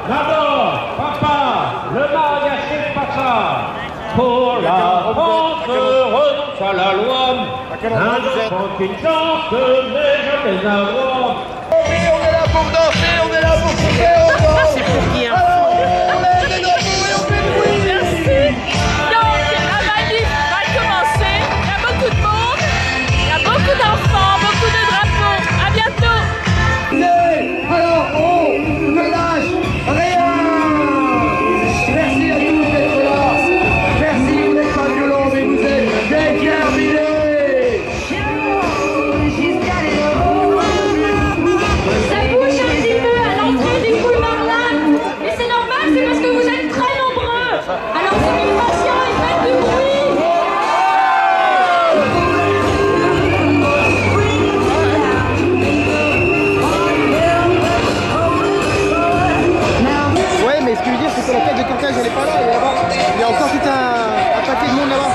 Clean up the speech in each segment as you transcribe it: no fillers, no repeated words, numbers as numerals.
Maman, papa, le mariage Pacha. Pour la France, renonce à la loi. Un enfant qu'une chance, mais jamais un roi. Oui, on est là pour danser, on est là pour couper, on danse. C'est pour qui, hein? Alors, on est dans vous et on fait le bruit. Merci. Donc, la manif va commencer. Il y a beaucoup de monde. Il y a beaucoup d'enfants, beaucoup de drapeaux. À bientôt. Alors, on ne lâche rien. Merci à tous d'être là. Merci, vous n'êtes pas violents, mais vous êtes déterminés. Ça bouge un petit peu à l'entrée du boulevard Lannes, mais c'est normal, c'est parce que vous êtes très nombreux. Alors soyez patients et faites du bruit. Ouais, mais ce que je veux dire, c'est que la tête de cortège, elle est pas là. Il y a encore tout un paquet de monde là-bas.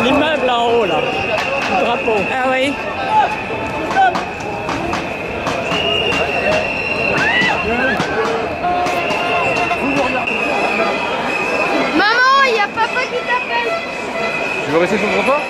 L'immeuble en haut, là. Le drapeau. Ah oui. Maman, il y a papa qui t'appelle. Tu veux rester sur le trottoir?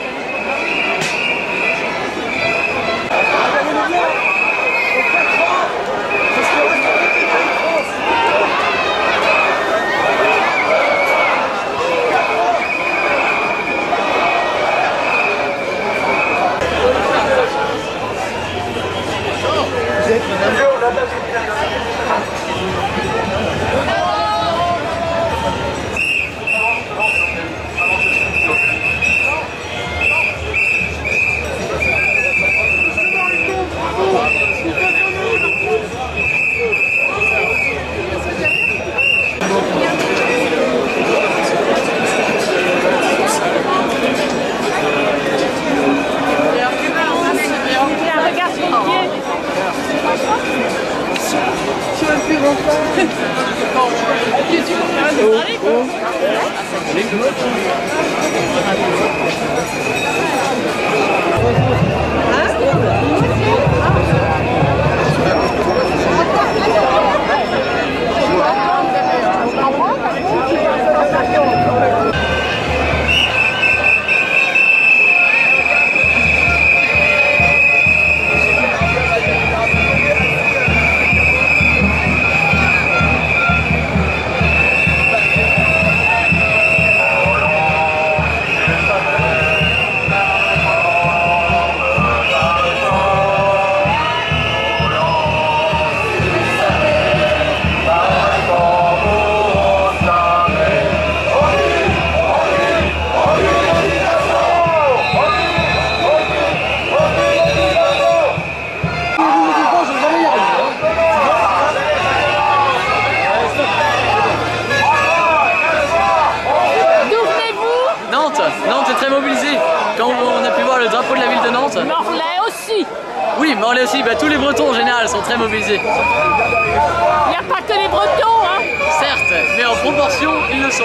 on est aussi, tous les Bretons en général sont très mobilisés. Il n'y a pas que les Bretons, hein. Certes, mais en proportion, ils le sont.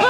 Oh.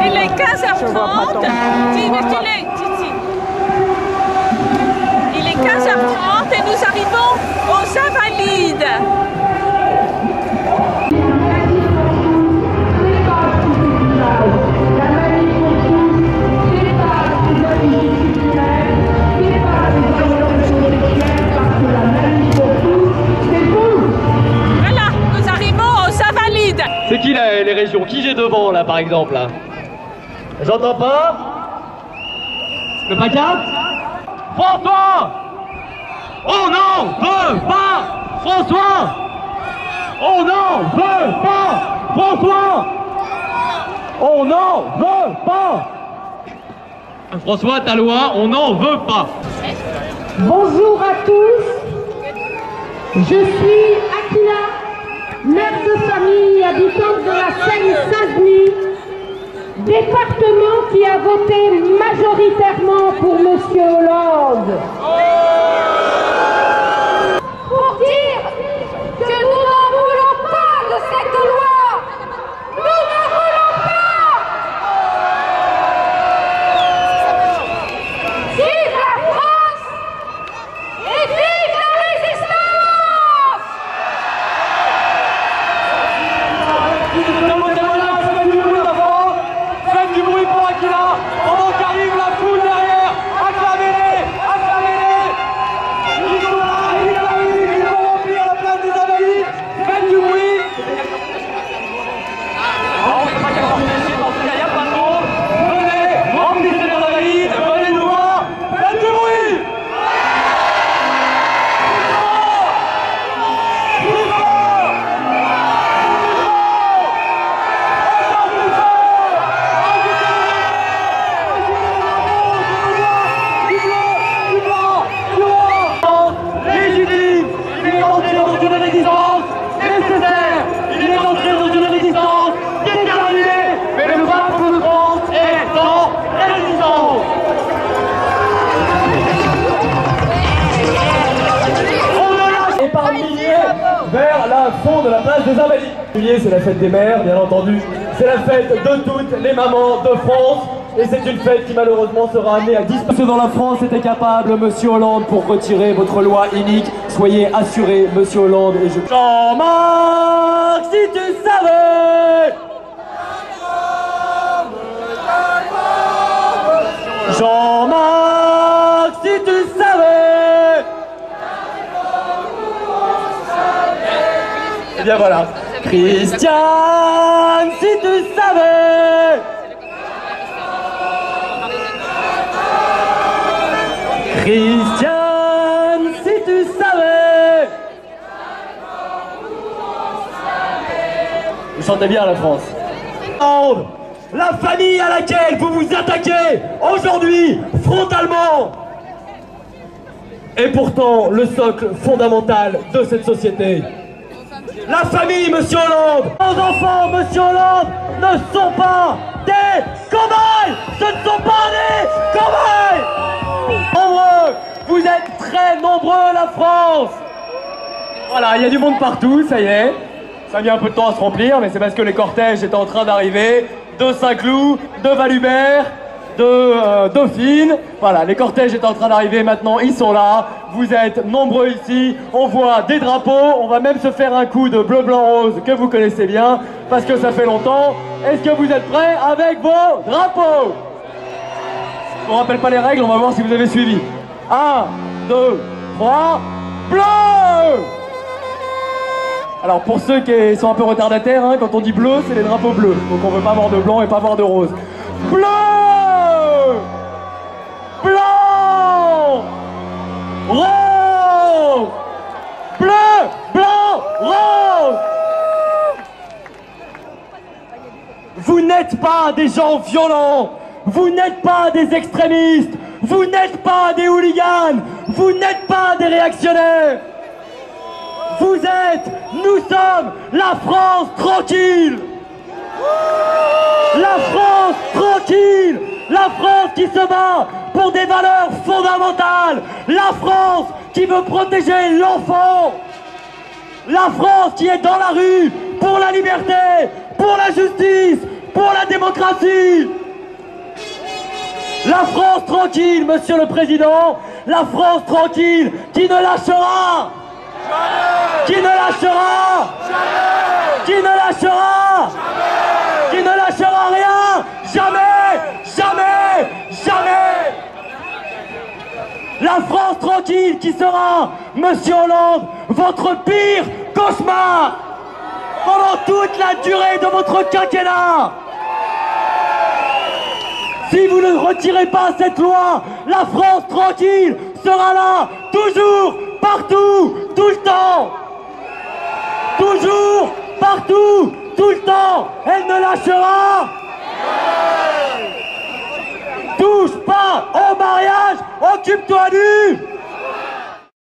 Il est 15h30. Il est 15h30 et nous arrivons aux Invalides. Voilà, nous arrivons aux Invalides. C'est qui là, les régions? Qui j'ai devant là par exemple là? J'entends pas. Le pancarte? François! On n'en veut pas! François! On n'en veut pas! François! On n'en veut pas! François, ta loi, on n'en veut pas! Bonjour à tous, je suis Akila, mère de famille habitante de la Seine-Saint-Denis, département qui a voté majoritairement pour M. Hollande. Pour dire que nous n'en voulons pas de cette loi, nous n'en voulons pas. Vive la France et vive la résistance. Faites du bruit pour Akila, pendant qu'arrive la foule derrière, acclamez-les, acclamez-les. des Invalides. Juillet, c'est la fête des mères, bien entendu. C'est la fête de toutes les mamans de France. Et c'est une fête qui malheureusement sera amenée à disparaître. Ceux dans la France étaient capables, Monsieur Hollande, pour retirer votre loi inique. Soyez assurés, Monsieur Hollande, et je... Jean-Marc, si tu savais. Jean-Marc, si tu savais. Et bien voilà. Christiane, si tu savais. Christiane, si tu savais. Vous chantez bien la France. La famille à laquelle vous vous attaquez aujourd'hui frontalement est pourtant le socle fondamental de cette société. La famille, Monsieur Hollande. Nos enfants, Monsieur Hollande, ne sont pas des cobayes. Ce ne sont pas des cobayes. Nombreux, vous êtes très nombreux, la France. Voilà, il y a du monde partout, ça y est. Ça a mis un peu de temps à se remplir, mais c'est parce que les cortèges étaient en train d'arriver de Saint-Cloud, de Valubert, de Dauphine. Voilà, les cortèges étaient en train d'arriver maintenant, ils sont là. Vous êtes nombreux ici, on voit des drapeaux, on va même se faire un coup de bleu, blanc, rose que vous connaissez bien, parce que ça fait longtemps. Est-ce que vous êtes prêts avec vos drapeaux? Je vous rappelle pas les règles, on va voir si vous avez suivi. 1, 2, 3, bleu! Alors pour ceux qui sont un peu retardataires, hein, quand on dit bleu, c'est les drapeaux bleus. Donc on veut pas voir de blanc et pas voir de rose. Bleu! Blanc! Rose! Bleu! Blanc! Rose! Vous n'êtes pas des gens violents! Vous n'êtes pas des extrémistes! Vous n'êtes pas des hooligans! Vous n'êtes pas des réactionnaires! Vous êtes, nous sommes la France tranquille! La France tranquille! La France qui se bat pour des valeurs fondamentales! La France qui veut protéger l'enfant! La France qui est dans la rue pour la liberté, pour la justice, pour la démocratie! La France tranquille, Monsieur le Président! La France tranquille qui ne lâchera! Qui ne lâchera? Qui ne lâchera? Qui ne lâchera rien? Jamais! Jamais! Jamais! La France tranquille qui sera, Monsieur Hollande, votre pire cauchemar pendant toute la durée de votre quinquennat! Si vous ne retirez pas cette loi, la France tranquille sera là, toujours, partout, tout le temps. Toujours, partout, tout le temps. Elle ne lâchera. Touche pas au mariage, occupe-toi du...